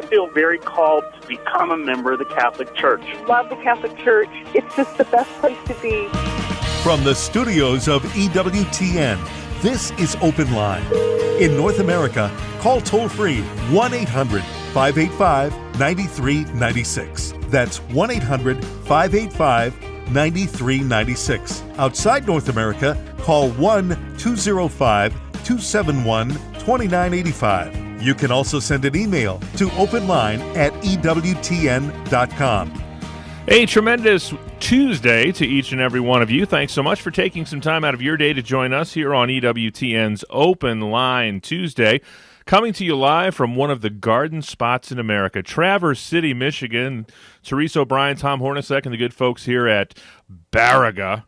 feel very called to become a member of the Catholic Church. Love the Catholic Church. It's just the best place to be. From the studios of EWTN, this is Open Line. In North America, call toll-free 1-800-585-9396. That's 1-800-585-9396. Outside North America, call 1-205-271-2985. You can also send an email to openline@ewtn.com. A tremendous Tuesday to each and every one of you. Thanks so much for taking some time out of your day to join us here on EWTN's Open Line Tuesday. Coming to you live from one of the garden spots in America, Traverse City, Michigan. Teresa O'Brien, Tom Hornacek, and the good folks here at Baraga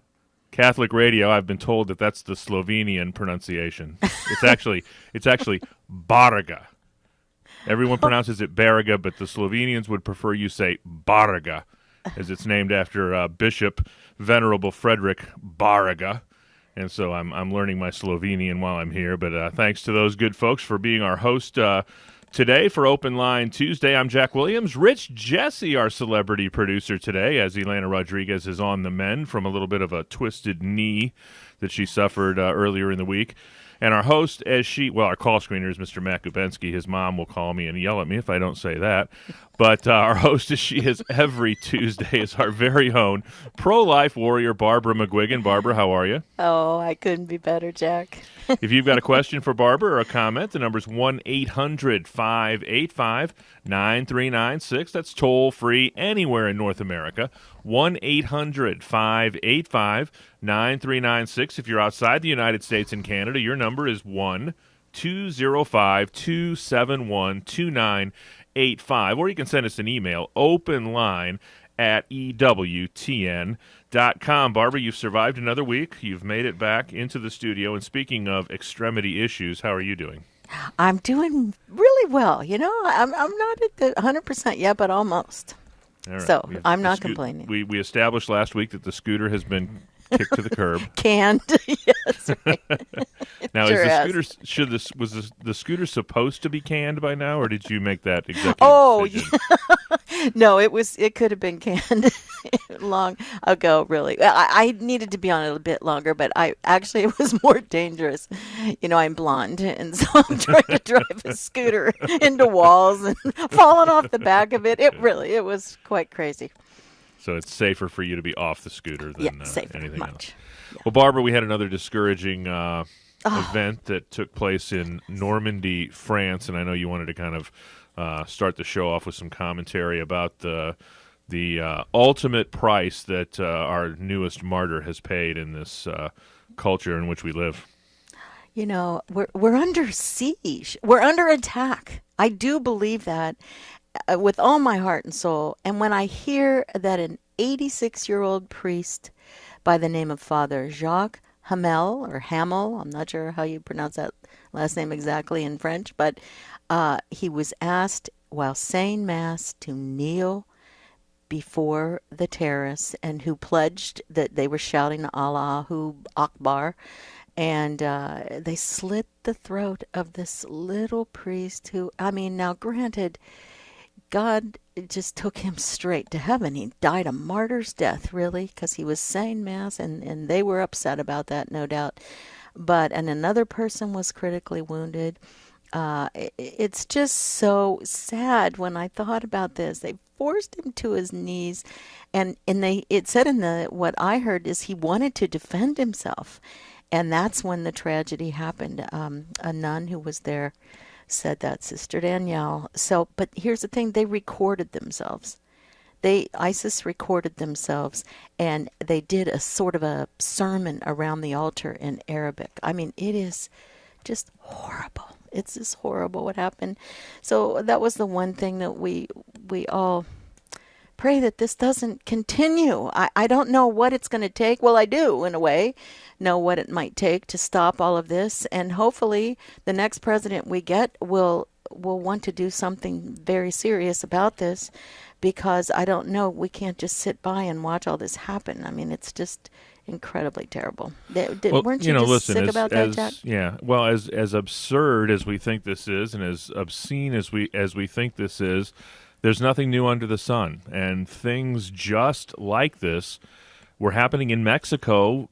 Catholic Radio. I've been told that that's the Slovenian pronunciation. It's actually Baraga. Everyone pronounces it Baraga, but the Slovenians would prefer you say Baraga, as it's named after Bishop Venerable Frederick Baraga. And so I'm learning my Slovenian while I'm here. But thanks to those good folks for being our host today for Open Line Tuesday. I'm Jack Williams. Rich Jesse, our celebrity producer today, as Elena Rodriguez is on the mend from a little bit of a twisted knee that she suffered earlier in the week. And our host, our call screener is Mr. Matt Gubensky. His mom will call me and yell at me if I don't say that. But our host, as she is every Tuesday, is our very own pro-life warrior, Barbara McGuigan. Barbara, how are you? Oh, I couldn't be better, Jack. If you've got a question for Barbara or a comment, the number's 1-800-585-9396. That's toll-free anywhere in North America. 1-800-585-9396. If you're outside the United States and Canada, your number is 1-205-271-2985. Or you can send us an email, openline@ewtn.com. Barbara, you've survived another week. You've made it back into the studio. And speaking of extremity issues, how are you doing? I'm doing really well. You know, I'm not at the 100% yet, but almost. All right. So I'm not complaining. We established last week that the scooter has been kicked to the curb. Canned, yes. Right. Now, Sure is the scooter supposed to be canned by now, or did you make that executive decision? No, it could have been canned long ago, really. I needed to be on it a bit longer, but it was more dangerous. You know, I'm blonde, and so I'm trying to drive a scooter into walls and falling off the back of it. It was quite crazy. So it's safer for you to be off the scooter than anything else. Yeah. Well, Barbara, we had another discouraging event that took place in Normandy, France, and I know you wanted to kind of start the show off with some commentary about the ultimate price that our newest martyr has paid in this culture in which we live. You know, we're under siege. We're under attack. I do believe that with all my heart and soul. And when I hear that an 86-year-old priest by the name of Father Jacques Hamel, or Hamel, I'm not sure how you pronounce that last name exactly in French, but he was asked while saying Mass to kneel before the terrorists, and who pledged that they were shouting Allahu Akbar, and they slit the throat of this little priest who, now granted, God just took him straight to heaven. He died a martyr's death, really, because he was saying Mass, and they were upset about that, no doubt. And another person was critically wounded. It's just so sad when I thought about this. They forced him to his knees, and it said what I heard is he wanted to defend himself, and that's when the tragedy happened. A nun who was there said that, Sister Danielle. But here's the thing: they recorded themselves. ISIS recorded themselves, and they did a sort of a sermon around the altar in Arabic. It is just horrible. It's just horrible what happened. So that was the one thing that we all pray that this doesn't continue. I don't know what it's going to take. Well, I do, in a way, know what it might take to stop all of this. And hopefully the next president we get will want to do something very serious about this, because I don't know, we can't just sit by and watch all this happen. It's just incredibly terrible. Well, Weren't you just sick about that, Jack? Yeah. Well, as absurd as we think this is, and as obscene as we think this is, there's nothing new under the sun, and things just like this were happening in Mexico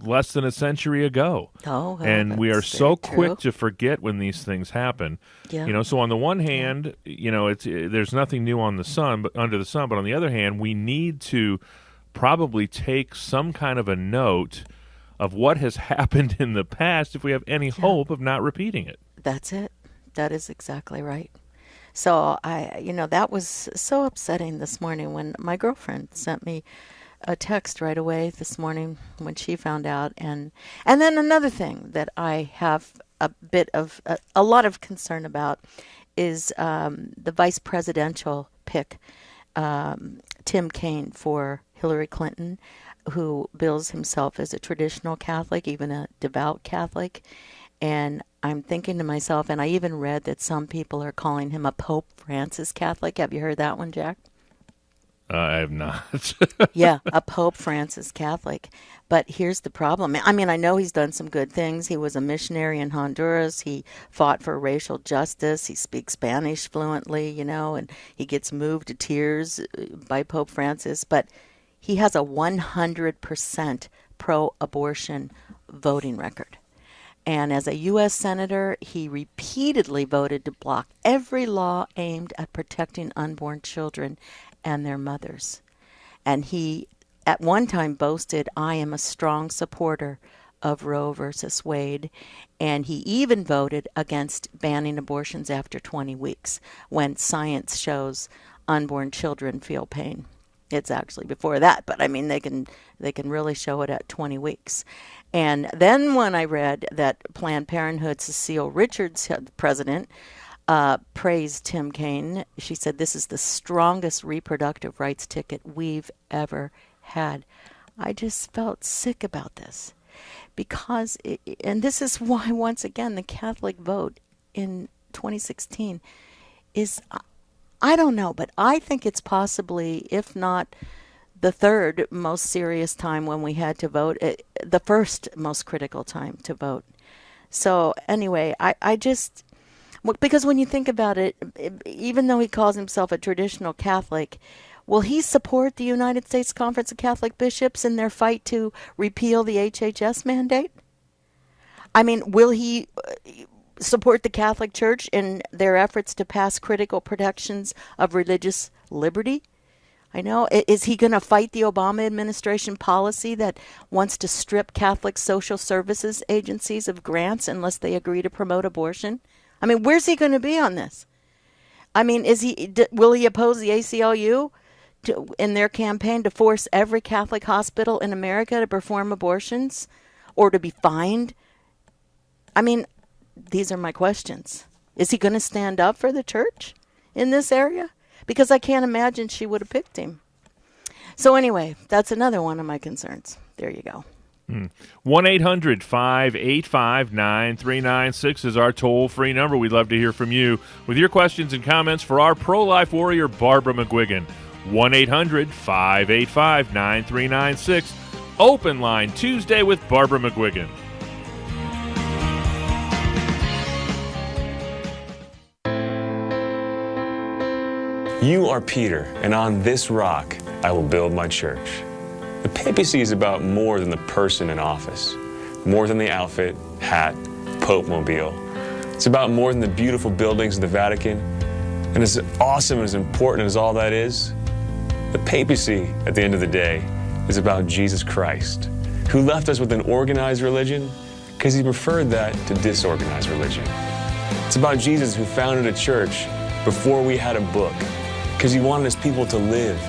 less than a century ago. Oh, and we are that's so very true. quick to forget when these things happen. Yeah. So on the one hand, there's nothing new on the sun, but under the sun. But on the other hand, we need to probably take some kind of a note of what has happened in the past if we have any hope of not repeating it. That's it. That is exactly right. So that was so upsetting this morning when my girlfriend sent me a text right away this morning when she found out. And then another thing that I have a lot of concern about is the vice presidential pick, Tim Kaine for Hillary Clinton, who bills himself as a traditional Catholic, even a devout Catholic. And I'm thinking to myself, and I even read that some people are calling him a Pope Francis Catholic. Have you heard that one, Jack? I have not. Yeah, a Pope Francis Catholic. But here's the problem. I mean, I know he's done some good things. He was a missionary in Honduras. He fought for racial justice. He speaks Spanish fluently, and he gets moved to tears by Pope Francis. But he has a 100% pro-abortion voting record. And as a U.S. Senator, he repeatedly voted to block every law aimed at protecting unborn children and their mothers. And he, at one time, boasted, "I am a strong supporter of Roe versus Wade." And he even voted against banning abortions after 20 weeks when science shows unborn children feel pain. It's actually before that, but I mean, they can really show it at 20 weeks. And then when I read that Planned Parenthood's Cecile Richards, the president, praised Tim Kaine, she said, "This is the strongest reproductive rights ticket we've ever had." I just felt sick about this because, and this is why, once again, the Catholic vote in 2016 is, I don't know, but I think it's possibly, if not the third most serious time when we had to vote, the first most critical time to vote. So anyway, I just, because when you think about it, even though he calls himself a traditional Catholic, will he support the United States Conference of Catholic Bishops in their fight to repeal the HHS mandate? I mean, will he support the Catholic Church in their efforts to pass critical protections of religious liberty? I know. Is he going to fight the Obama administration policy that wants to strip Catholic social services agencies of grants unless they agree to promote abortion? I mean, where's he going to be on this? I mean, will he oppose the ACLU in their campaign to force every Catholic hospital in America to perform abortions or to be fined? I mean, these are my questions. Is he going to stand up for the church in this area? Because I can't imagine she would have picked him. So anyway, that's another one of my concerns. There you go. 1-800-585-9396 is our toll-free number. We'd love to hear from you with your questions and comments for our pro-life warrior, Barbara McGuigan. 1-800-585-9396. Open Line Tuesday with Barbara McGuigan. You are Peter, and on this rock I will build my church. The papacy is about more than the person in office, more than the outfit, hat, Pope mobile. It's about more than the beautiful buildings of the Vatican. And as awesome and as important as all that is, the papacy, at the end of the day, is about Jesus Christ, who left us with an organized religion because he preferred that to disorganized religion. It's about Jesus, who founded a church before we had a book, because he wanted his people to live,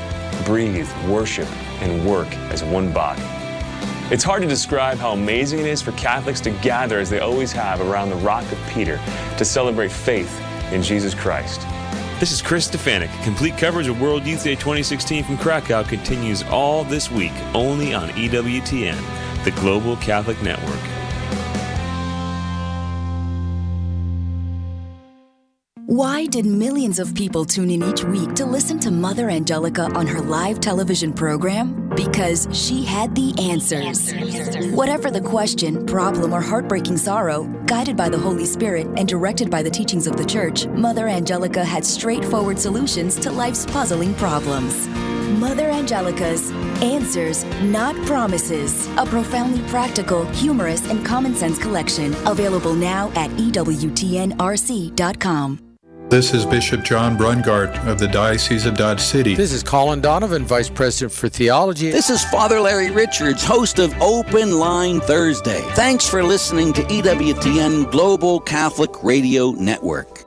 breathe, worship, and work as one body. It's hard to describe how amazing it is for Catholics to gather, as they always have, around the Rock of Peter to celebrate faith in Jesus Christ. This is Chris Stefanik. Complete coverage of World Youth Day 2016 from Krakow continues all this week, only on EWTN, the Global Catholic Network. Why did millions of people tune in each week to listen to Mother Angelica on her live television program? Because she had the answers. Whatever the question, problem, or heartbreaking sorrow, guided by the Holy Spirit and directed by the teachings of the Church, Mother Angelica had straightforward solutions to life's puzzling problems. Mother Angelica's Answers, Not Promises, a profoundly practical, humorous, and common sense collection, available now at EWTNRC.com. This is Bishop John Brungart of the Diocese of Dodge City. This is Colin Donovan, Vice President for Theology. This is Father Larry Richards, host of Open Line Thursday. Thanks for listening to EWTN Global Catholic Radio Network.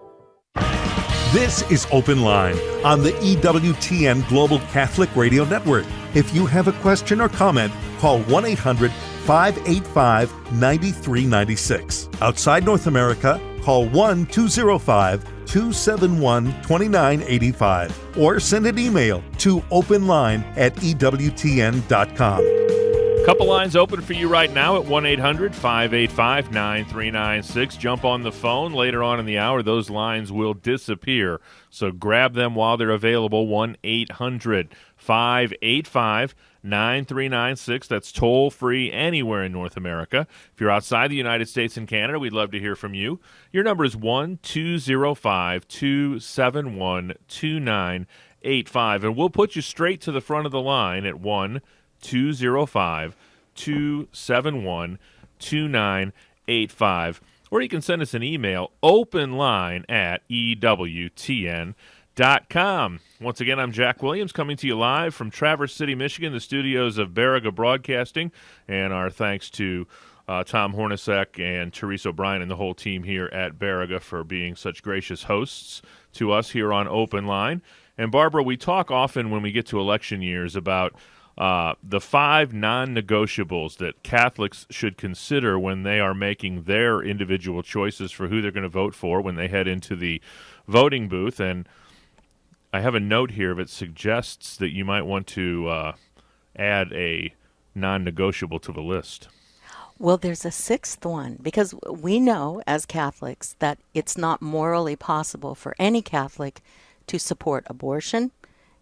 This is Open Line on the EWTN Global Catholic Radio Network. If you have a question or comment, call 1-800-585-9396. Outside North America, call 1-205-271-2985 or send an email to openline@ewtn.com. Couple lines open for you right now at 1-800-585-9396. Jump on the phone. Later on in the hour, those lines will disappear. So grab them while they're available. 1-800-585-9396. That's toll-free anywhere in North America. If you're outside the United States and Canada, we'd love to hear from you. Your number is 1-205-271-2985. And we'll put you straight to the front of the line at 1-205-271-2985. Or you can send us an email, openline@ewtn.com. Once again, I'm Jack Williams, coming to you live from Traverse City, Michigan, the studios of Baraga Broadcasting. And our thanks to Tom Hornacek and Teresa O'Brien and the whole team here at Baraga for being such gracious hosts to us here on Open Line. And Barbara, we talk often when we get to election years about the 5 non-negotiables that Catholics should consider when they are making their individual choices for who they're going to vote for when they head into the voting booth. And I have a note here that suggests that you might want to add a non-negotiable to the list. Well, there's a 6th one, because we know as Catholics that it's not morally possible for any Catholic to support abortion,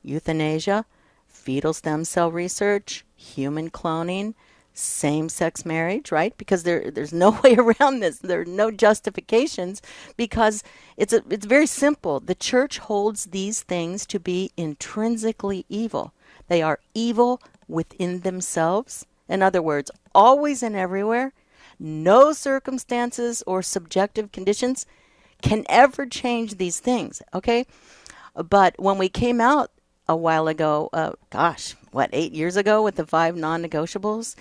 euthanasia, fetal stem cell research, human cloning, same-sex marriage, right? Because there's no way around this. There are no justifications, because it's very simple. The Church holds these things to be intrinsically evil. They are evil within themselves. In other words, always and everywhere. No circumstances or subjective conditions can ever change these things, okay? But when we came out a while ago, 8 years ago with the 5 non-negotiables,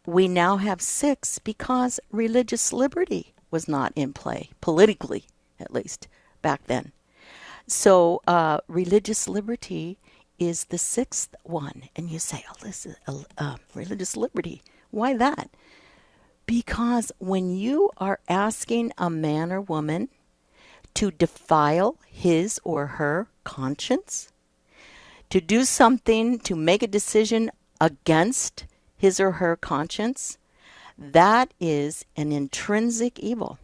we now have 6 because religious liberty was not in play, politically at least, back then. So religious liberty is the 6th one. And you say, oh, this is religious liberty. Why that? Because when you are asking a man or woman to defile his or her conscience, to do something, to make a decision against his or her conscience, that is an intrinsic evil.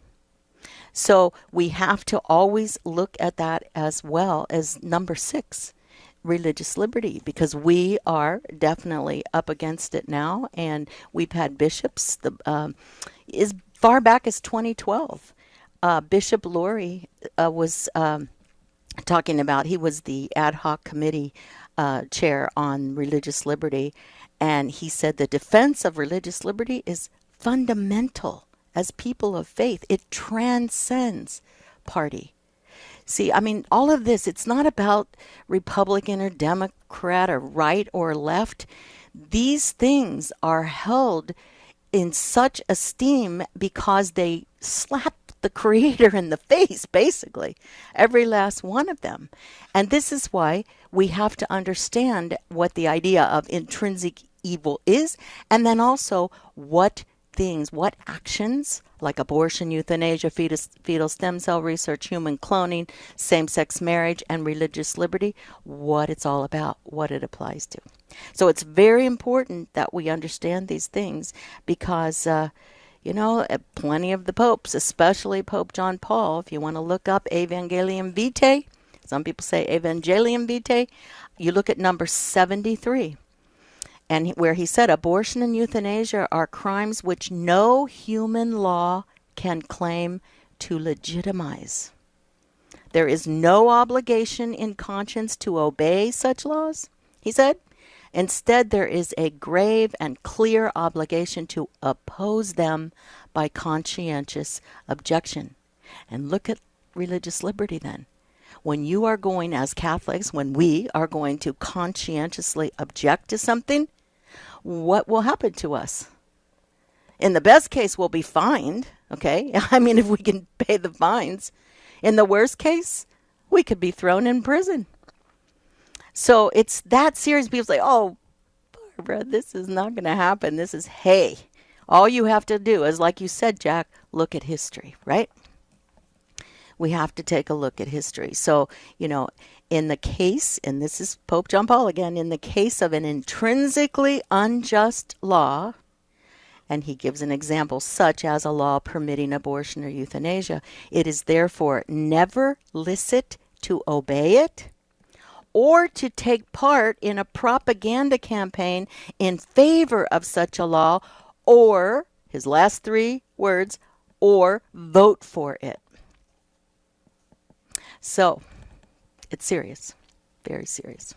So we have to always look at that as well as number 6, religious liberty, because we are definitely up against it now, and we've had bishops as far back as 2012. Bishop Laurie was talking about, he was the ad hoc committee chair on religious liberty, and he said the defense of religious liberty is fundamental as people of faith. It transcends party. See, I mean, all of this, it's not about Republican or Democrat or right or left. These things are held in such esteem because they slap the Creator in the face, basically, every last one of them. And this is why we have to understand what the idea of intrinsic evil is, and then also what actions like abortion, euthanasia, fetal stem cell research, human cloning, same-sex marriage, and religious liberty, what it's all about, what it applies to. So it's very important that we understand these things because, Plenty of the popes, especially Pope John Paul, if you want to look up Evangelium Vitae, some people say Evangelium Vitae, you look at number 73. And where he said abortion and euthanasia are crimes which no human law can claim to legitimize. There is no obligation in conscience to obey such laws, he said. Instead, there is a grave and clear obligation to oppose them by conscientious objection. And look at religious liberty then. When you are going, as Catholics, when we are going to conscientiously object to something, what will happen to us? In the best case, we'll be fined, okay? I mean, if we can pay the fines. In the worst case, we could be thrown in prison. So it's that serious. People say, oh, Barbara, this is not going to happen. This is, hey, all you have to do is, like you said, Jack, look at history, right? We have to take a look at history. So, in the case, and this is Pope John Paul again, in the case of an intrinsically unjust law, and he gives an example such as a law permitting abortion or euthanasia, it is therefore never licit to obey it or to take part in a propaganda campaign in favor of such a law, or, his last three words, or vote for it. So, it's serious, very serious.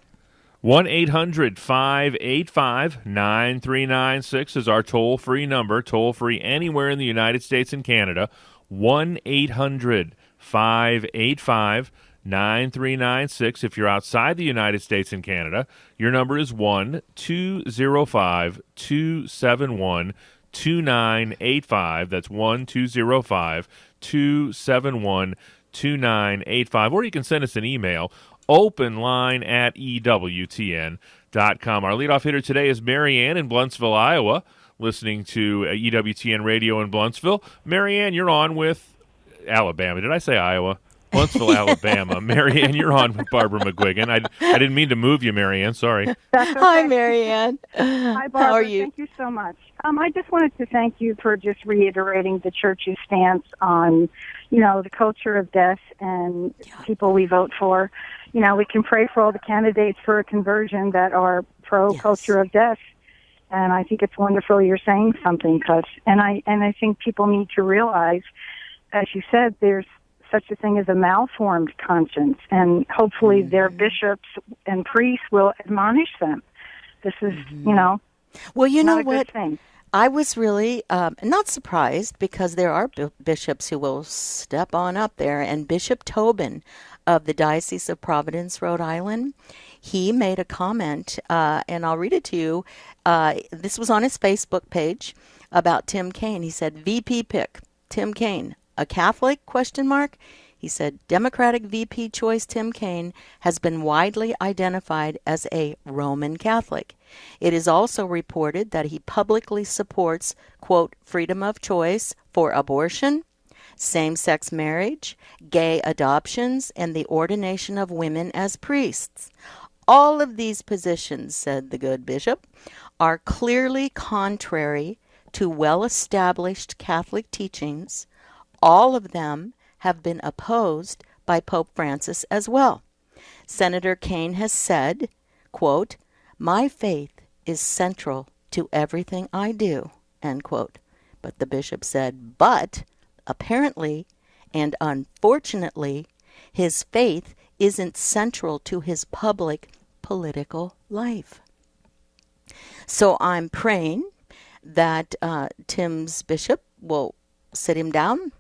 1-800-585-9396 is our toll-free number, toll-free anywhere in the United States and Canada. 1-800-585-9396. If you're outside the United States and Canada, your number is 1-205-271-2985. That's 1-205-271-2985. Or you can send us an email, openline@EWTN.com. Our leadoff hitter today is Marianne in Bluentsville, Iowa, listening to EWTN Radio in Bluentsville. Marianne, you're on with Alabama. Did I say Iowa? Bluentsville, Alabama. Marianne, you're on with Barbara McGuigan. I didn't mean to move you, Marianne. Sorry. That's okay. Hi, Marianne. Hi, Barbara. How are you? Thank you so much. I just wanted to thank you for just reiterating the church's stance on, the culture of death and people we vote for. We can pray for all the candidates for a conversion that are pro-culture of death. And I think it's wonderful you're saying something, and I think people need to realize, as you said, there's such a thing as a malformed conscience, and hopefully their bishops and priests will admonish them. This is, well, you know not a what? good thing. I was really not surprised, because there are bishops who will step on up there, and Bishop Tobin of the Diocese of Providence, Rhode Island, he made a comment, and I'll read it to you. This was on his Facebook page about Tim Kaine. He said, VP pick, Tim Kaine, a Catholic, ? He said, Democratic VP choice Tim Kaine has been widely identified as a Roman Catholic. It is also reported that he publicly supports, quote, freedom of choice for abortion, same-sex marriage, gay adoptions, and the ordination of women as priests. All of these positions, said the good bishop, are clearly contrary to well-established Catholic teachings. All of them have been opposed by Pope Francis as well. Senator Kaine has said, quote, my faith is central to everything I do, end quote. But the bishop said, but apparently and unfortunately, his faith isn't central to his public political life. So I'm praying that Tim's bishop will sit him down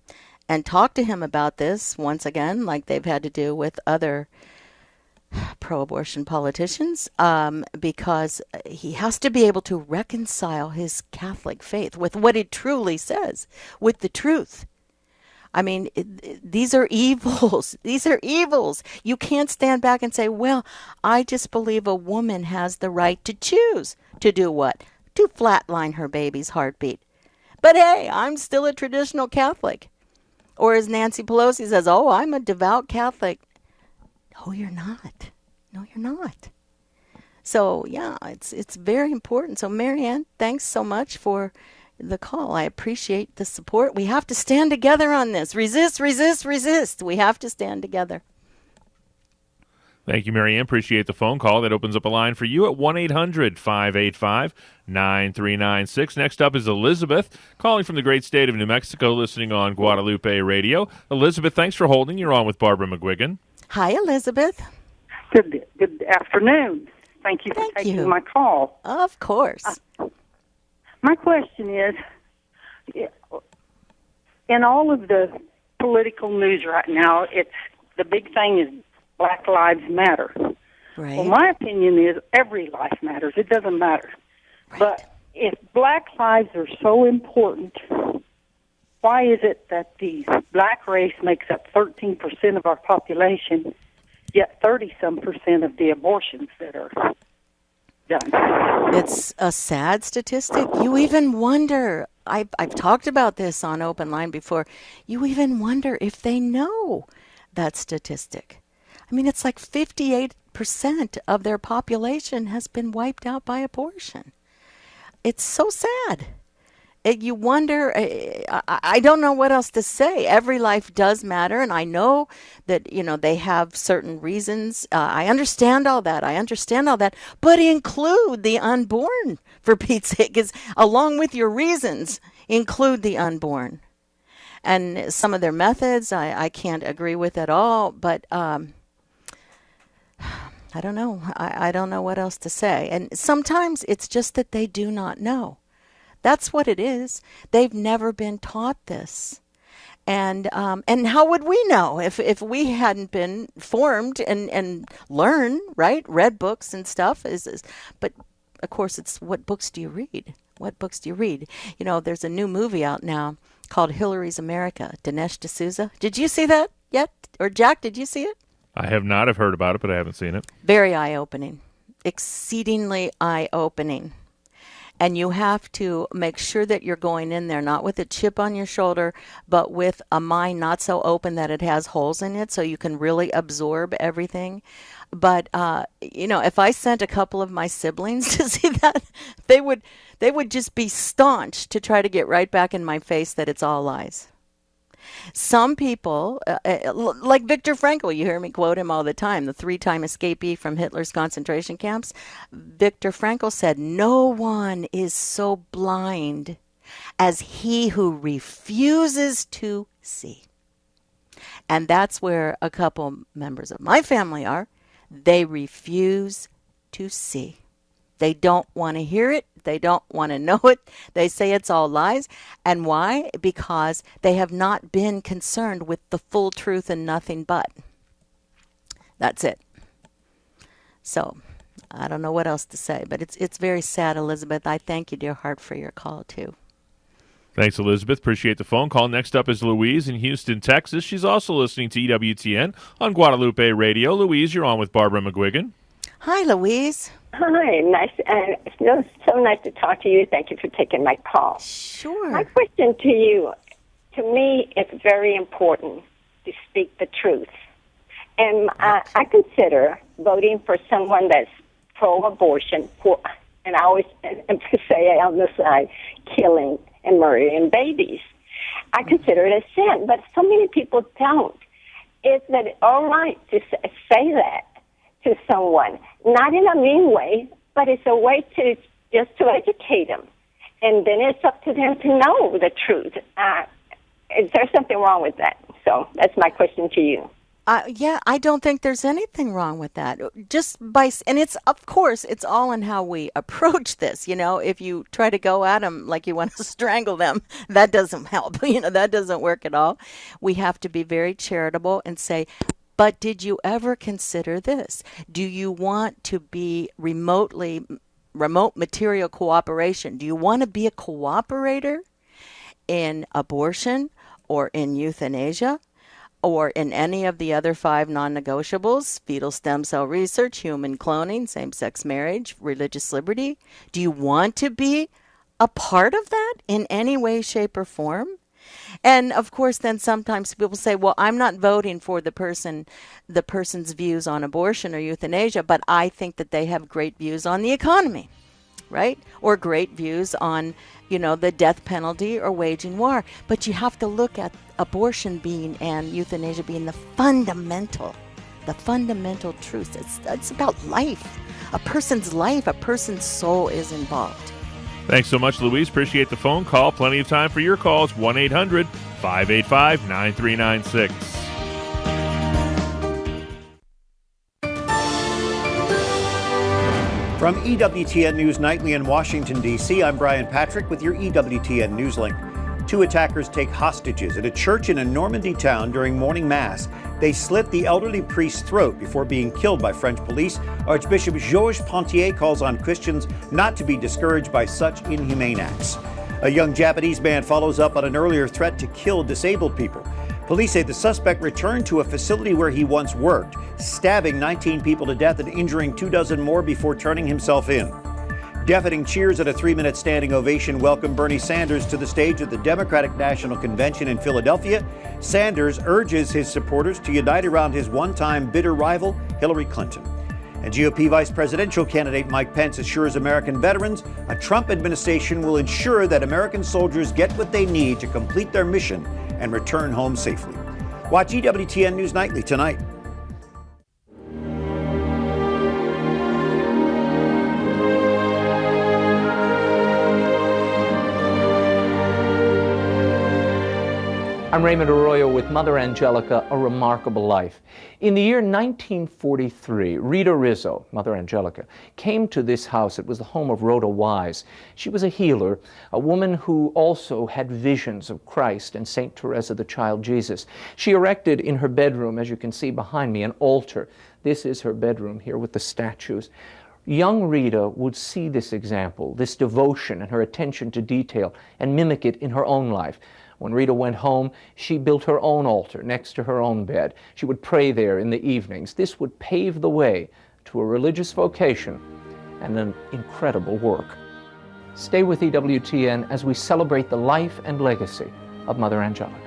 and talk to him about this once again, like they've had to do with other pro-abortion politicians, because he has to be able to reconcile his Catholic faith with what it truly says, with the truth. I mean, these are evils. These are evils. You can't stand back and say, well, I just believe a woman has the right to choose to do what? To flatline her baby's heartbeat. But hey, I'm still a traditional Catholic. Or as Nancy Pelosi says, oh, I'm a devout Catholic. No, you're not. No, you're not. So, yeah, it's very important. So, Marianne, thanks so much for, the call. I appreciate the support. We have to stand together on this. Resist, resist, resist. We have to stand together. Thank you, Marianne. Appreciate the phone call. That opens up a line for you at 1-800-585-9396. Next up is Elizabeth, calling from the great state of New Mexico, listening on Guadalupe Radio. Elizabeth, thanks for holding. You're on with Barbara McGuigan. Hi, Elizabeth. Good afternoon. Thank you for taking my call. Of course. My question is, in all of the political news right now, it's the big thing is Black Lives Matter. Right. Well, my opinion is every life matters. It doesn't matter. Right. But if Black lives are so important, why is it that the black race makes up 13% of our population, yet 30-some% of the abortions that are done? It's a sad statistic. You even wonder, I've talked about this on Open Line before, you even wonder if they know that statistic. I mean, it's like 58% of their population has been wiped out by abortion. It's so sad. You wonder, I don't know what else to say. Every life does matter, and I know that, they have certain reasons. I understand all that. But include the unborn, for Pete's sake, along with your reasons, include the unborn. And some of their methods I can't agree with at all, but I don't know. I don't know what else to say. And sometimes it's just that they do not know. That's what it is. They've never been taught this. And how would we know if we hadn't been formed and learn, right? Read books and stuff. But, of course, it's what books do you read? What books do you read? There's a new movie out now called Hillary's America, Dinesh D'Souza. Did you see that yet? Or Jack, did you see it? I have not. I've heard about it, but I haven't seen it. Very eye-opening. Exceedingly eye-opening. And you have to make sure that you're going in there not with a chip on your shoulder, but with a mind not so open that it has holes in it so you can really absorb everything. But, if I sent a couple of my siblings to see that, they would just be staunch to try to get right back in my face that it's all lies. Some people, like Viktor Frankl, you hear me quote him all the time, the 3-time escapee from Hitler's concentration camps. Viktor Frankl said, "No one is so blind as he who refuses to see." And that's where a couple members of my family are. They refuse to see. They don't want to hear it. They don't want to know it. They say it's all lies. And why? Because they have not been concerned with the full truth and nothing but. That's it. So I don't know what else to say, but it's very sad, Elizabeth. I thank you, dear heart, for your call, too. Thanks, Elizabeth. Appreciate the phone call. Next up is Louise in Houston, Texas. She's also listening to EWTN on Guadalupe Radio. Louise, you're on with Barbara McGuigan. Hi, Louise. Hi, nice, and it's so nice to talk to you. Thank you for taking my call. Sure. My question to you, to me, it's very important to speak the truth. And I consider voting for someone that's pro-abortion, and I always say on the side, killing and murdering babies. I consider it a sin, but so many people don't. Is that all right to say that to someone? Not in a mean way, but it's a way to just to educate them. And then it's up to them to know the truth. Is there something wrong with that? So that's my question to you. Yeah, I don't think there's anything wrong with that. And it's, of course, it's all in how we approach this. If you try to go at them like you want to strangle them, that doesn't help. That doesn't work at all. We have to be very charitable and say, but did you ever consider this? Do you want to be remote material cooperation? Do you want to be a cooperator in abortion or in euthanasia? Or in any of the other 5 non-negotiables, fetal stem cell research, human cloning, same-sex marriage, religious liberty? Do you want to be a part of that in any way, shape, or form? And, of course, then sometimes people say, well, I'm not voting for the person's views on abortion or euthanasia, but I think that they have great views on the economy. right? Or great views on, the death penalty or waging war. But you have to look at abortion being and euthanasia being the fundamental truth. It's about life. A person's life, a person's soul is involved. Thanks so much, Louise. Appreciate the phone call. Plenty of time for your calls. 1-800-585-9396. From EWTN News Nightly in Washington, D.C., I'm Brian Patrick with your EWTN News Link. 2 attackers take hostages at a church in a Normandy town during morning mass. They slit the elderly priest's throat before being killed by French police. Archbishop Georges Pontier calls on Christians not to be discouraged by such inhumane acts. A young Japanese man follows up on an earlier threat to kill disabled people. Police say the suspect returned to a facility where he once worked, stabbing 19 people to death and injuring 24 more before turning himself in. Deafening cheers at a 3-minute standing ovation welcomed Bernie Sanders to the stage at the Democratic National Convention in Philadelphia. Sanders urges his supporters to unite around his one-time bitter rival, Hillary Clinton. And GOP Vice Presidential candidate Mike Pence assures American veterans a Trump administration will ensure that American soldiers get what they need to complete their mission and return home safely. Watch EWTN News Nightly tonight. I'm Raymond Arroyo with Mother Angelica, A Remarkable Life. In the year 1943, Rita Rizzo, Mother Angelica, came to this house. It was the home of Rhoda Wise. She was a healer, a woman who also had visions of Christ and St. Teresa, the Child Jesus. She erected in her bedroom, as you can see behind me, an altar. This is her bedroom here with the statues. Young Rita would see this example, this devotion and her attention to detail, and mimic it in her own life. When Rita went home, she built her own altar next to her own bed. She would pray there in the evenings. This would pave the way to a religious vocation and an incredible work. Stay with EWTN as we celebrate the life and legacy of Mother Angelica.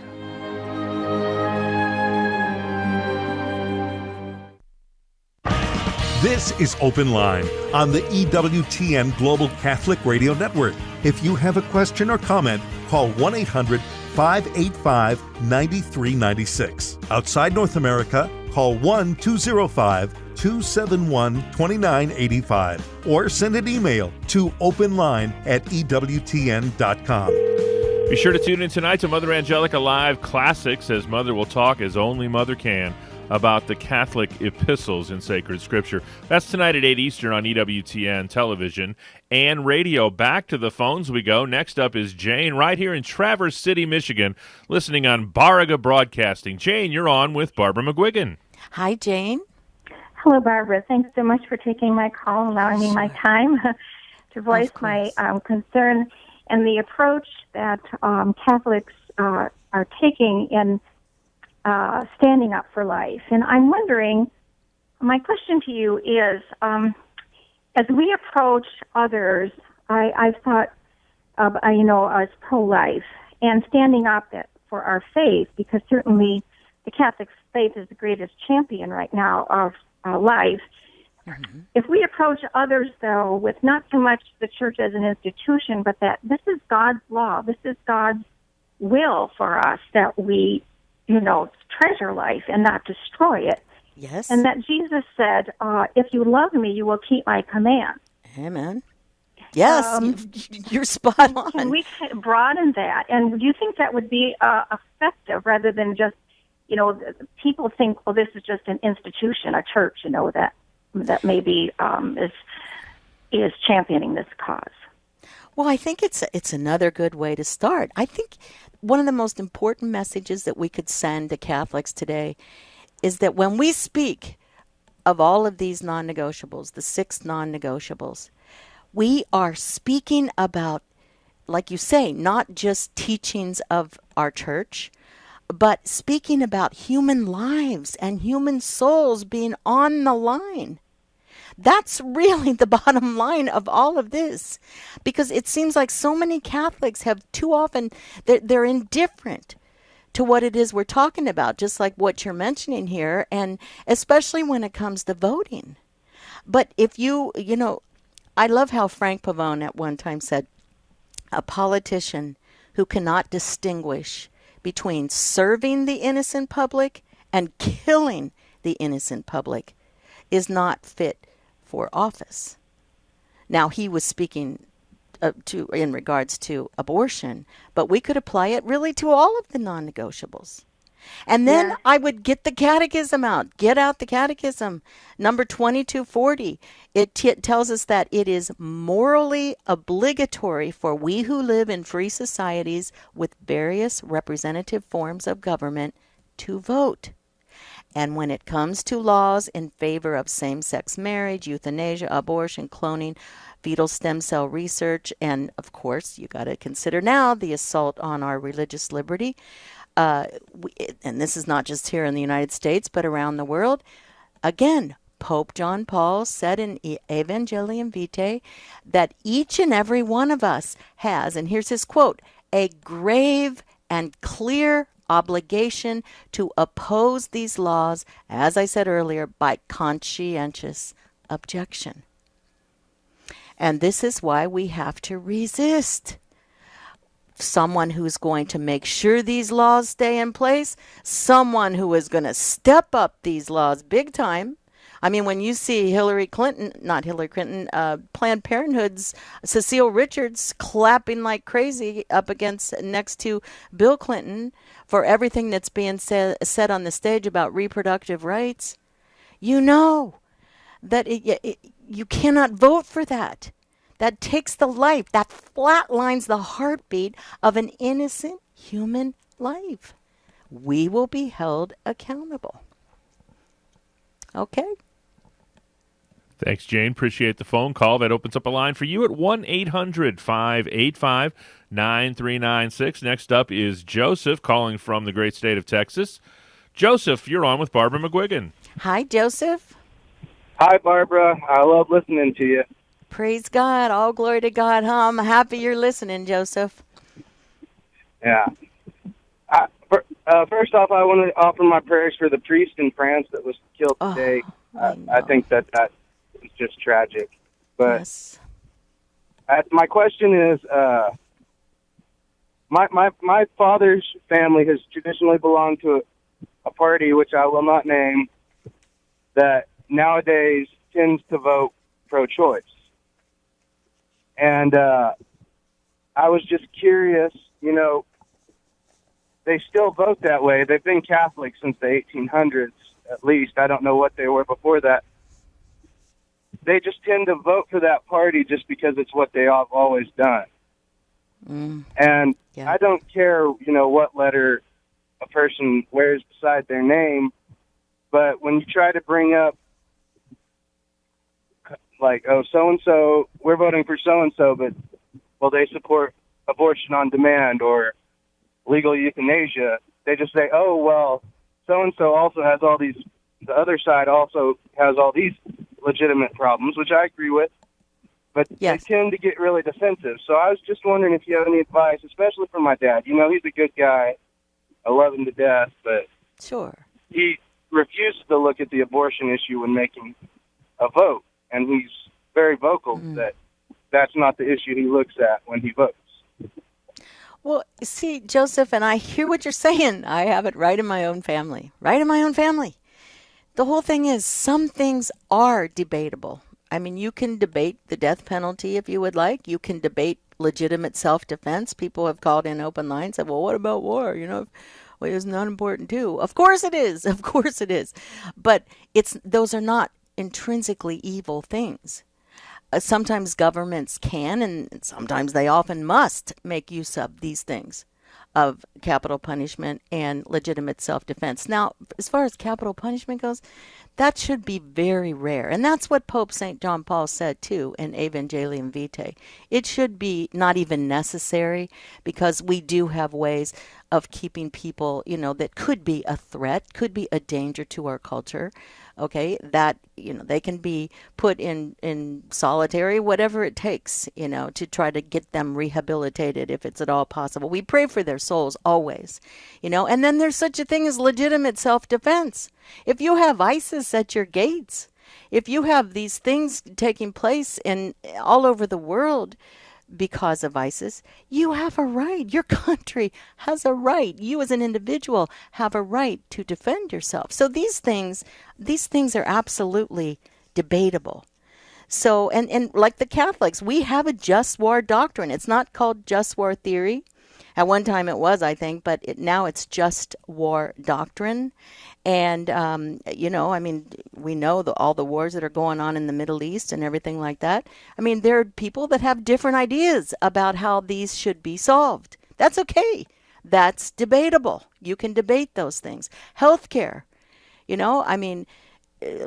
This is Open Line on the EWTN Global Catholic Radio Network. If you have a question or comment, call 1-800-585-9396. Outside North America, call 1-205-271-2985 or send an email to openline@ewtn.com. Be sure to tune in tonight to Mother Angelica Live Classics, as Mother will talk as only Mother can about the Catholic epistles in sacred scripture. That's tonight at 8 Eastern on EWTN television and radio. Back to the phones we go. Next up is Jane right here in Traverse City, Michigan, listening on Baraga Broadcasting. Jane, you're on with Barbara McGuigan. Hi, Jane. Hello, Barbara. Thanks so much for taking my call, allowing me my time to voice my concern and the approach that Catholics are taking in standing up for life. And I'm wondering, my question to you is, as we approach others, I've thought of, as pro-life and standing up for our faith, because certainly the Catholic faith is the greatest champion right now of life. Mm-hmm. If we approach others, though, with not so much the church as an institution, but that this is God's law, this is God's will for us, that we treasure life and not destroy it. Yes. And that Jesus said, if you love me, you will keep my commands. Amen. Yes, you're spot on. Can we broaden that? And do you think that would be effective rather than just, people think, well, this is just an institution, a church, that maybe is championing this cause? Well, I think it's another good way to start. I think one of the most important messages that we could send to Catholics today is that when we speak of all of these non-negotiables, the 6 non-negotiables, we are speaking about, like you say, not just teachings of our church, but speaking about human lives and human souls being on the line. That's really the bottom line of all of this, because it seems like so many Catholics have too often, they're indifferent to what it is we're talking about, just like what you're mentioning here, and especially when it comes to voting. But if I love how Frank Pavone at one time said, a politician who cannot distinguish between serving the innocent public and killing the innocent public is not fit for office. Now, he was speaking in regards to abortion, but we could apply it really to all of the non-negotiables. And then I would get the catechism out. Get out the catechism. Number 2240. It tells us that it is morally obligatory for we who live in free societies with various representative forms of government to vote. And when it comes to laws in favor of same-sex marriage, euthanasia, abortion, cloning, fetal stem cell research, and of course, you got to consider now the assault on our religious liberty, and this is not just here in the United States, but around the world. Again, Pope John Paul said in Evangelium Vitae that each and every one of us has, and here's his quote, a grave and clear obligation to oppose these laws, as I said earlier, by conscientious objection. And this is why we have to resist. Someone who's going to make sure these laws stay in place, someone who is going to step up these laws big time. I mean, when you see Planned Parenthood's Cecile Richards clapping like crazy up next to Bill Clinton for everything that's being said on the stage about reproductive rights, you know that you cannot vote for that. That takes the life, that flatlines the heartbeat of an innocent human life. We will be held accountable. Okay? Thanks, Jane. Appreciate the phone call. That opens up a line for you at 1-800-585-9396. Next up is Joseph calling from the great state of Texas. Joseph, you're on with Barbara McGuigan. Hi, Joseph. Hi, Barbara. I love listening to you. Praise God. All glory to God. I'm happy you're listening, Joseph. Yeah. First off, I want to offer my prayers for the priest in France that was killed today. I think that is just tragic. But yes. My question is, my father's family has traditionally belonged to a party, which I will not name, that nowadays tends to vote pro-choice. And I was just curious, they still vote that way. They've been Catholic since the 1800s, at least. I don't know what they were before that. They just tend to vote for that party just because it's what they have always done. And I don't care, what letter a person wears beside their name, but when you try to bring up, like, so-and-so, we're voting for so-and-so, but, they support abortion on demand or legal euthanasia, they just say, so-and-so also has all these, the other side also has all these legitimate problems, which I agree with, but they tend to get really defensive. So I was just wondering if you have any advice, especially for my dad. He's a good guy. I love him to death, but he refuses to look at the abortion issue when making a vote. And he's very vocal that that's not the issue he looks at when he votes. Well, see, Joseph, and I hear what you're saying. I have it right in my own family. The whole thing is some things are debatable. I mean, you can debate the death penalty if you would like. You can debate legitimate self-defense. People have called in open lines and said, well, what about war? Isn't that important too? Of course it is. Of course it is. But those are not intrinsically evil things. Sometimes governments can, and sometimes they often must, make use of these things, of capital punishment and legitimate self-defense. Now, as far as capital punishment goes, that should be very rare. And that's what Pope St. John Paul said, too, in Evangelium Vitae. It should be not even necessary because we do have ways of keeping people, that could be a threat, could be a danger to our culture. Okay, that, they can be put in solitary, whatever it takes, to try to get them rehabilitated if it's at all possible. We pray for their souls always, and then there's such a thing as legitimate self-defense. If you have ISIS at your gates If you have these things taking place in all over the world because of ISIS, you have a right. Your country has a right. You as an individual have a right to defend yourself. So these things are absolutely debatable. So, and like the Catholics, we have a just war doctrine. It's not called just war theory. At one time it was, I think, but now it's just war doctrine. And, we know all the wars that are going on in the Middle East and everything like that. I mean, there are people that have different ideas about how these should be solved. That's okay. That's debatable. You can debate those things. Healthcare,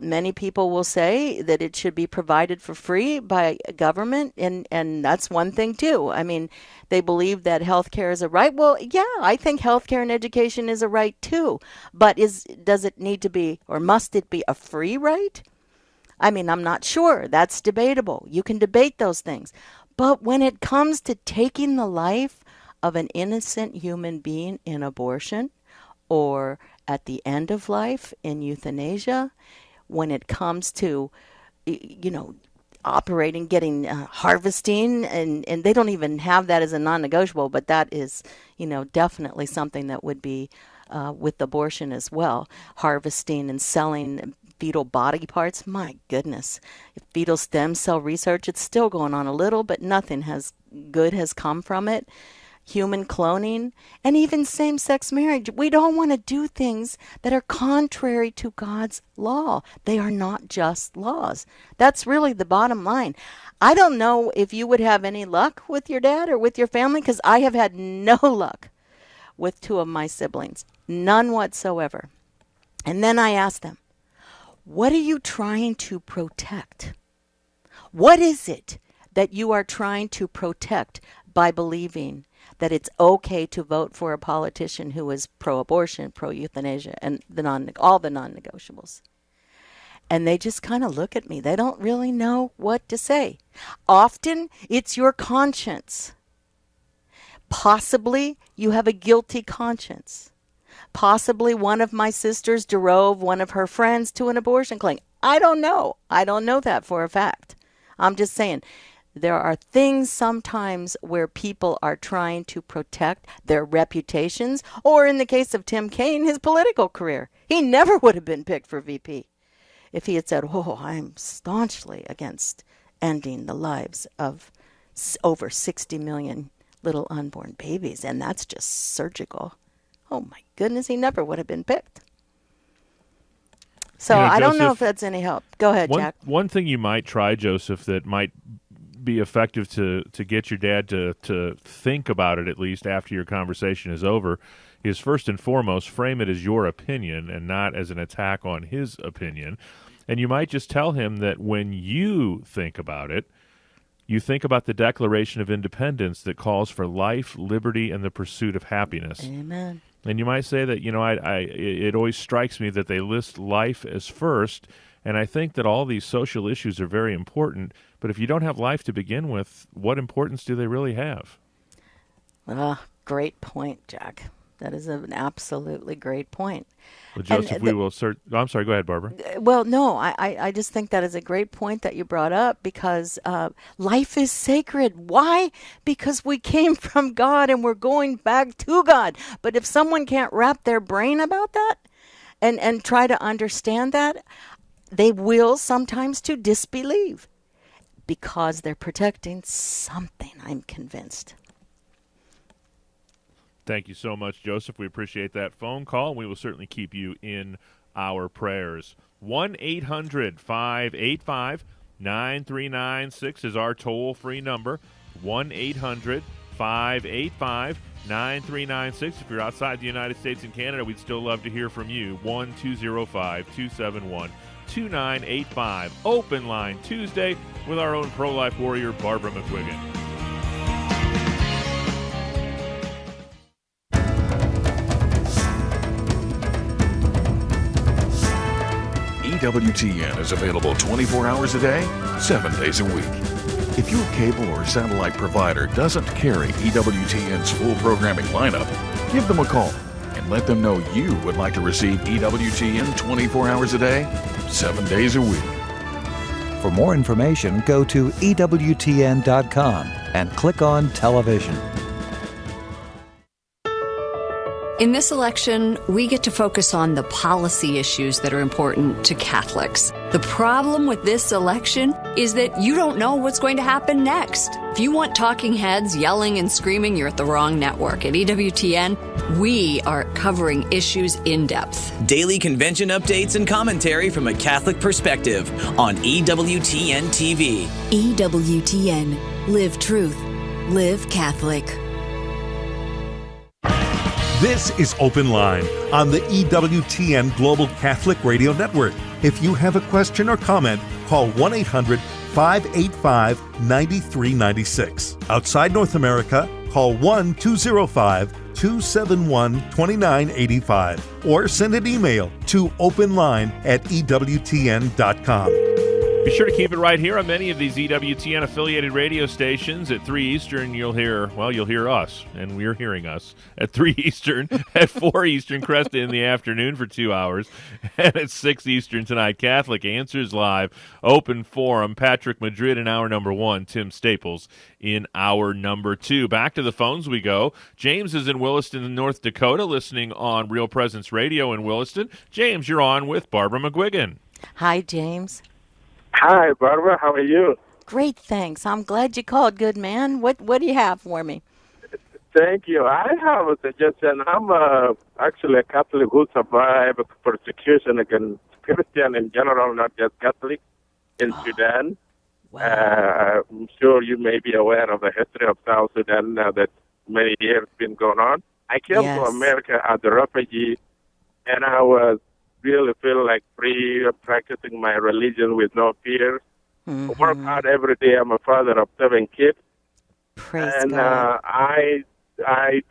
many people will say that it should be provided for free by government, and that's one thing too. I mean, they believe that healthcare is a right. Well, yeah, I think healthcare and education is a right too. But does it need to be, or must it be, a free right? I mean, I'm not sure. That's debatable. You can debate those things. But when it comes to taking the life of an innocent human being in abortion, or at the end of life in euthanasia, when it comes to, operating, getting, harvesting, and they don't even have that as a non-negotiable, but that is, definitely something that would be with abortion as well. Harvesting and selling fetal body parts, my goodness. Fetal stem cell research, it's still going on a little, but nothing good has come from it. Human cloning, and even same-sex marriage. We don't want to do things that are contrary to God's law. They are not just laws. That's really the bottom line. I don't know if you would have any luck with your dad or with your family, because I have had no luck with two of my siblings. None whatsoever. And then I asked them, what are you trying to protect? What is it that you are trying to protect by believing that it's okay to vote for a politician who is pro-abortion, pro-euthanasia, and all the non-negotiables? And they just kind of look at me. They don't really know what to say. Often, it's your conscience. Possibly, you have a guilty conscience. Possibly, one of my sisters drove one of her friends to an abortion clinic. I don't know. I don't know that for a fact. I'm just saying, there are things sometimes where people are trying to protect their reputations, or in the case of Tim Kaine, his political career. He never would have been picked for VP if he had said, I'm staunchly against ending the lives of over 60 million little unborn babies, and that's just surgical. Oh my goodness, he never would have been picked. So I don't know if that's any help. Go ahead, Jack. One thing you might try, Joseph, that might be effective to get your dad to think about it, at least after your conversation is over, is first and foremost frame it as your opinion and not as an attack on his opinion. And you might just tell him that when you think about it, you think about the Declaration of Independence that calls for life, liberty, and the pursuit of happiness. Amen. And you might say that, it always strikes me that they list life as first, and I think that all these social issues are very important, but if you don't have life to begin with, what importance do they really have? Great point, Jack. That is an absolutely great point. Well, Joseph, I'm sorry, go ahead, Barbara. Well, no, I just think that is a great point that you brought up, because life is sacred. Why? Because we came from God and we're going back to God. But if someone can't wrap their brain about that and try to understand that, they will sometimes to disbelieve because they're protecting something, I'm convinced. Thank you so much, Joseph. We appreciate that phone call, and we will certainly keep you in our prayers. 1-800-585-9396 is our toll-free number. 1-800-585-9396. If you're outside the United States and Canada, we'd still love to hear from you. 1-205-271-2985. Open Line Tuesday with our own pro-life warrior, Barbara McGuigan. EWTN is available 24 hours a day, 7 days a week. If your cable or satellite provider doesn't carry EWTN's full programming lineup, give them a call and let them know you would like to receive EWTN 24 hours a day, 7 days a week. For more information, go to EWTN.com and click on television. In this election, we get to focus on the policy issues that are important to Catholics. The problem with this election is that you don't know what's going to happen next. If you want talking heads yelling and screaming, you're at the wrong network. At EWTN, we are covering issues in depth. Daily convention updates and commentary from a Catholic perspective on EWTN TV. EWTN. Live truth. Live Catholic. This is Open Line on the EWTN Global Catholic Radio Network. If you have a question or comment, call 1-800-585-9396. Outside North America, call 1-205-271-2985 or send an email to openline@EWTN.com. Be sure to keep it right here on many of these EWTN affiliated radio stations. At 3 Eastern, you'll hear us, and we're hearing us. At 3 Eastern, at 4 Eastern, Cresta in the afternoon for 2 hours. And at 6 Eastern tonight, Catholic Answers Live, Open Forum, Patrick Madrid in hour number 1, Tim Staples in hour number 2. Back to the phones we go. James is in Williston, North Dakota, listening on Real Presence Radio in Williston. James, you're on with Barbara McGuigan. Hi, James. Hi, Barbara. How are you? Great, thanks. I'm glad you called, good man. What do you have for me? Thank you. I have a suggestion. I'm actually a Catholic who survived persecution against Christian in general, not just Catholic, in Sudan. Wow. I'm sure you may be aware of the history of South Sudan that many years been going on. I came to America as a refugee, and I was really feel like free, practicing my religion with no fear. I work hard every day. I'm a father of 7 kids. Praise and God. I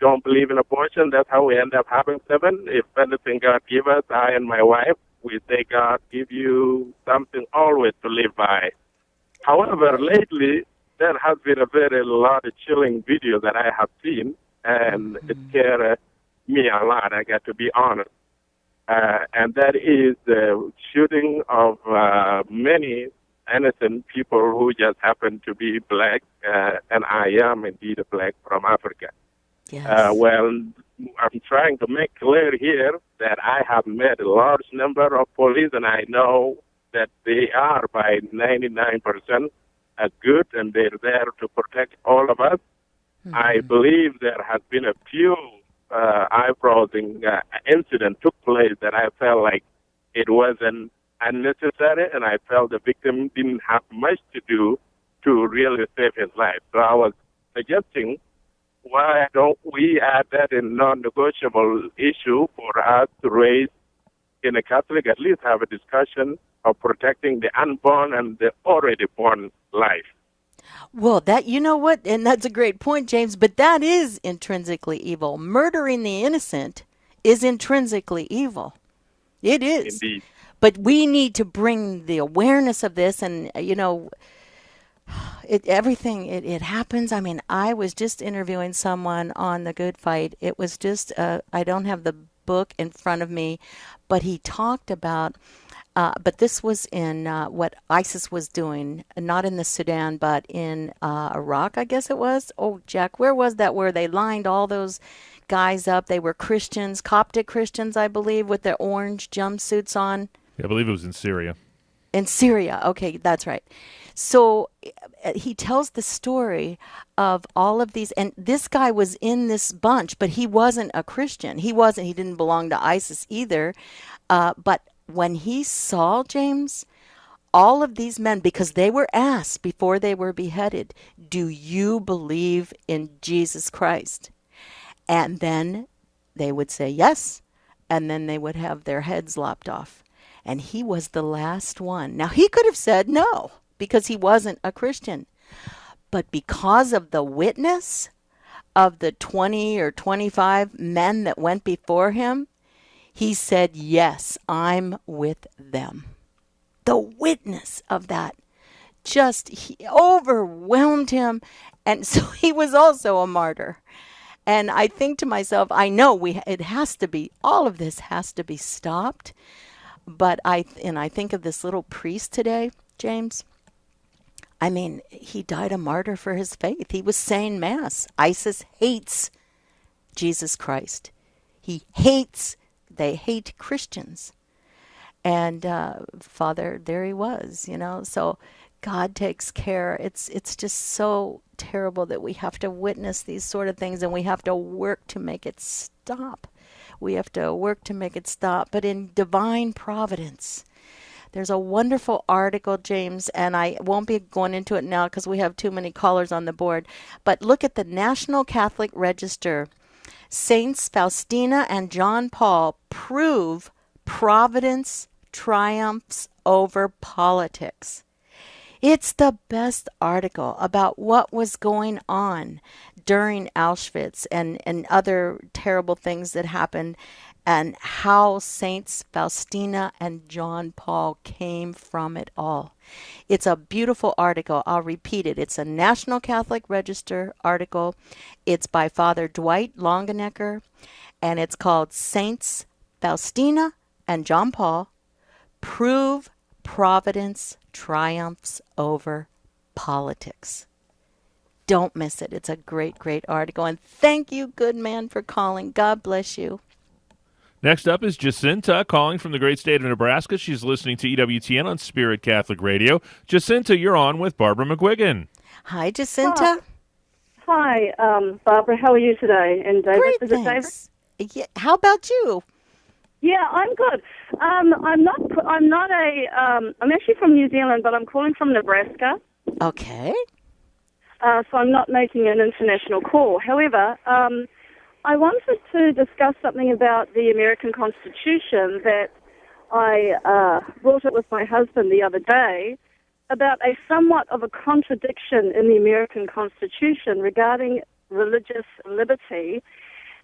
don't believe in abortion. That's how we end up having 7. If anything God give us, I and my wife, we say God give you something always to live by. However, lately, there has been a lot of chilling video that I have seen, and it scared me a lot, I got to be honest. And that is the shooting of many innocent people who just happen to be black, and I am indeed a black from Africa. Yes. Well, I'm trying to make clear here that I have met a large number of police, and I know that they are by 99% as good, and they're there to protect all of us. I believe there has been a few eye-browsing incident took place that I felt like it wasn't unnecessary, and I felt the victim didn't have much to do to really save his life. So I was suggesting, why don't we add that in non-negotiable issue for us to raise in a Catholic, at least have a discussion of protecting the unborn and the already born life. Well, that, you know what, and that's a great point, James, but that is intrinsically evil. Murdering the innocent is intrinsically evil. It is. Indeed. But we need to bring the awareness of this, and, it happens. I mean, I was just interviewing someone on The Good Fight. It was just, I don't have the book in front of me, but he talked about but this was in what ISIS was doing, not in the Sudan, but in Iraq, I guess it was. Oh, Jack, where was that, where they lined all those guys up? They were Christians, Coptic Christians, I believe, with their orange jumpsuits on. Yeah, I believe it was in Syria. In Syria. Okay, that's right. So he tells the story of all of these, and this guy was in this bunch, but he wasn't a Christian. He didn't belong to ISIS either. But when he saw, James, all of these men, because they were asked before they were beheaded, do you believe in Jesus Christ? And then they would say yes, and then they would have their heads lopped off. And he was the last one. Now, he could have said no, because he wasn't a Christian. But because of the witness of the 20 or 25 men that went before him, he said, yes, I'm with them. The witness of that he overwhelmed him. And so he was also a martyr. And I think to myself, I know it has to be, all of this has to be stopped. But I think of this little priest today, James, I mean, he died a martyr for his faith. He was saying Mass. ISIS hates Jesus Christ. They hate Christians. And Father, there he was, So God takes care. It's just so terrible that we have to witness these sort of things, and we have to work to make it stop. But in divine providence, there's a wonderful article, James, and I won't be going into it now because we have too many callers on the board. But look at the National Catholic Register. Saints Faustina and John Paul prove providence triumphs over politics. It's the best article about what was going on during Auschwitz and other terrible things that happened, and how Saints Faustina and John Paul came from it all. It's a beautiful article. I'll repeat it. It's a National Catholic Register article. It's by Father Dwight Longenecker, and it's called Saints Faustina and John Paul Prove Providence Triumphs Over Politics. Don't miss it. It's a great, great article. And thank you, good man, for calling. God bless you. Next up is Jacinta calling from the great state of Nebraska. She's listening to EWTN on Spirit Catholic Radio. Jacinta, you're on with Barbara McGuigan. Hi, Jacinta. Hi, Barbara. How are you today? And David, great, is it thanks. David? Yeah, how about you? Yeah, I'm good. I'm actually from New Zealand, but I'm calling from Nebraska. Okay. So I'm not making an international call. However, I wanted to discuss something about the American Constitution that I brought up with my husband the other day about a somewhat of a contradiction in the American Constitution regarding religious liberty.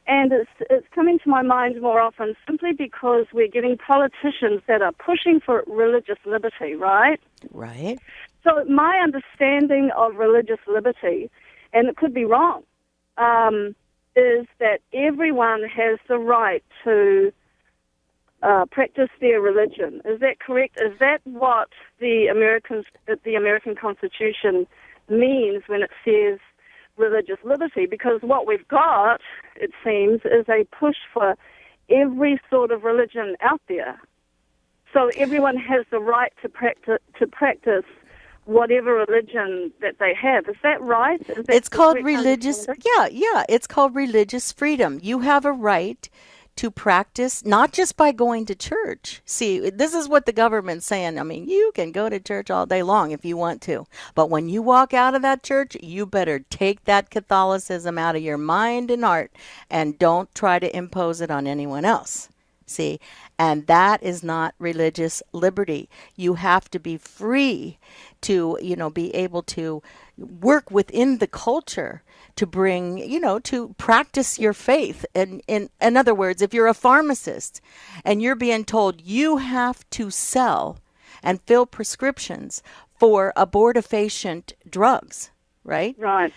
And it's coming to my mind more often simply because we're getting politicians that are pushing for religious liberty, right? Right. So my understanding of religious liberty, and it could be wrong, is that everyone has the right to practice their religion. Is that correct? Is that what the American Constitution means when it says religious liberty? Because what we've got, it seems, is a push for every sort of religion out there. So everyone has the right to practice whatever religion that they have. Is that right? It's called religious. Yeah. It's called religious freedom. You have a right to practice, not just by going to church. See, this is what the government's saying. I mean, you can go to church all day long if you want to. But when you walk out of that church, you better take that Catholicism out of your mind and heart and don't try to impose it on anyone else. See, and that is not religious liberty. You have to be free to, be able to work within the culture to bring, to practice your faith. And in other words, if you're a pharmacist and you're being told you have to sell and fill prescriptions for abortifacient drugs, right? Right.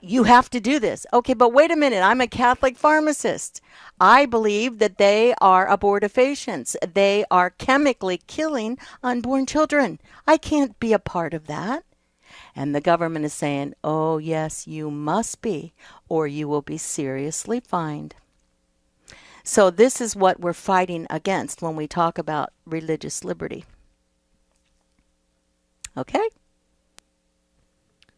You have to do this. Okay, but wait a minute. I'm a Catholic pharmacist. I believe that they are abortifacients. They are chemically killing unborn children. I can't be a part of that. And the government is saying, oh, yes, you must be, or you will be seriously fined. So this is what we're fighting against when we talk about religious liberty. Okay?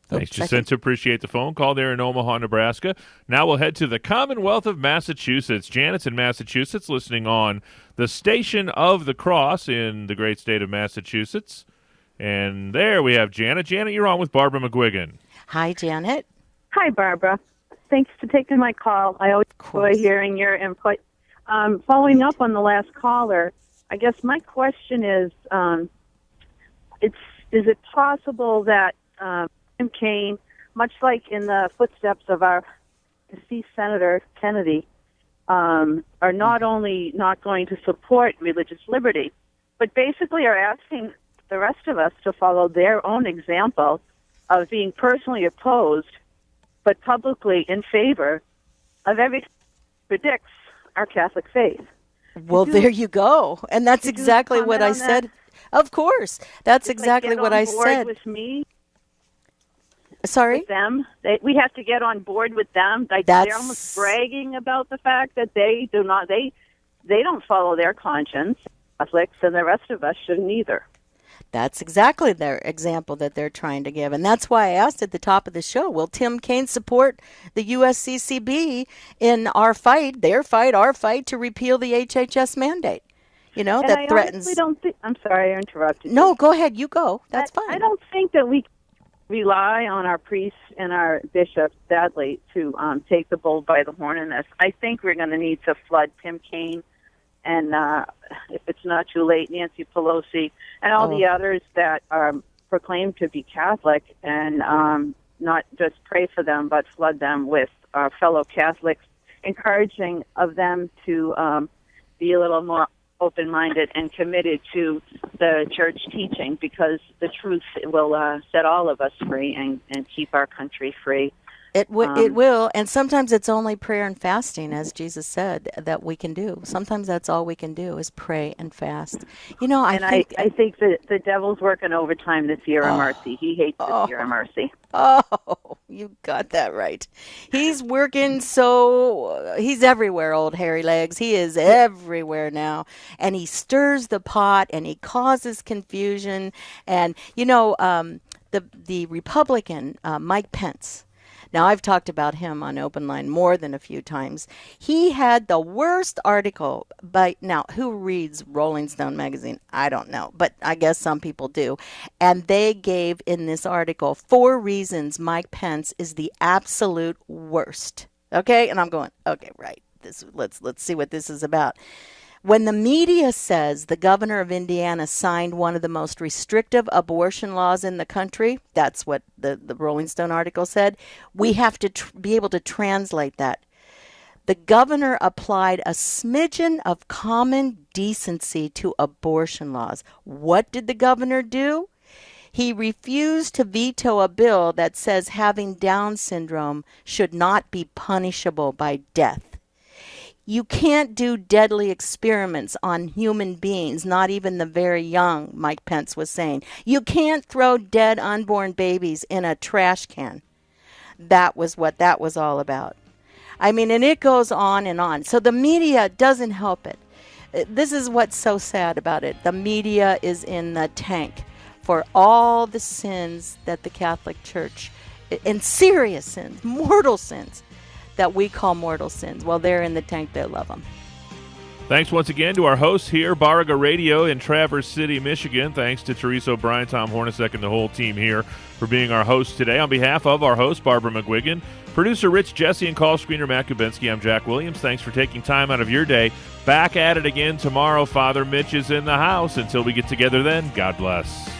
Thanks, Jacinta. Appreciate the phone call there in Omaha, Nebraska. Now we'll head to the Commonwealth of Massachusetts. Janet's in Massachusetts, listening on the Station of the Cross in the great state of Massachusetts. And there we have Janet. Janet, you're on with Barbara McGuigan. Hi, Janet. Hi, Barbara. Thanks for taking my call. I always enjoy hearing your input. Following up on the last caller, I guess my question is, is it possible that Kane, much like in the footsteps of our deceased Senator Kennedy, are not only not going to support religious liberty, but basically are asking the rest of us to follow their own example of being personally opposed, but publicly in favor of everything that predicts our Catholic faith. Well, there you go. And that's exactly what I said. Of course. That's exactly what I said. With me? Sorry? With them. We have to get on board with them. They're almost bragging about the fact that they don't follow their conscience, Catholics, and the rest of us shouldn't either. That's exactly their example that they're trying to give. And that's why I asked at the top of the show, will Tim Kaine support the USCCB in our fight to repeal the HHS mandate? You know, and that I threatens... honestly don't think... I'm sorry, I interrupted you. No, go ahead. You go. That's fine. I don't think that we rely on our priests and our bishops, sadly, to take the bull by the horn in this. I think we're going to need to flood Tim Kaine and, if it's not too late, Nancy Pelosi and all the others that are proclaimed to be Catholic, and not just pray for them, but flood them with our fellow Catholics, encouraging of them to be a little more open-minded and committed to the church teaching, because the truth will set all of us free and keep our country free. It will, and sometimes it's only prayer and fasting, as Jesus said, that we can do. Sometimes that's all we can do is pray and fast. You know, I think that the devil's working overtime this year of mercy. He hates this year of mercy. Oh, you got that right. He's working he's everywhere, old hairy legs. He is everywhere now. And he stirs the pot and he causes confusion. And, you know, the Republican, Mike Pence, now, I've talked about him on Open Line more than a few times. He had the worst article now, who reads Rolling Stone magazine? I don't know, but I guess some people do. And they gave in this article 4 reasons Mike Pence is the absolute worst. Okay? And I'm going, okay, right. Let's see what this is about. When the media says the governor of Indiana signed one of the most restrictive abortion laws in the country, that's what the Rolling Stone article said, we have to be able to translate that. The governor applied a smidgen of common decency to abortion laws. What did the governor do? He refused to veto a bill that says having Down syndrome should not be punishable by death. You can't do deadly experiments on human beings, not even the very young, Mike Pence was saying. You can't throw dead unborn babies in a trash can. That was what that was all about. I mean, and it goes on and on. So the media doesn't help it. This is what's so sad about it. The media is in the tank for all the sins that the Catholic Church, and serious sins, mortal sins, that we call mortal sins. Well, they're in the tank. They love them. Thanks once again to our hosts here, Baraga Radio in Traverse City, Michigan. Thanks to Teresa O'Brien, Tom Hornacek, and the whole team here for being our hosts today. On behalf of our host, Barbara McGuigan, producer Rich Jesse, and call screener Matt Kubinski, I'm Jack Williams. Thanks for taking time out of your day. Back at it again tomorrow. Father Mitch is in the house. Until we get together then, God bless.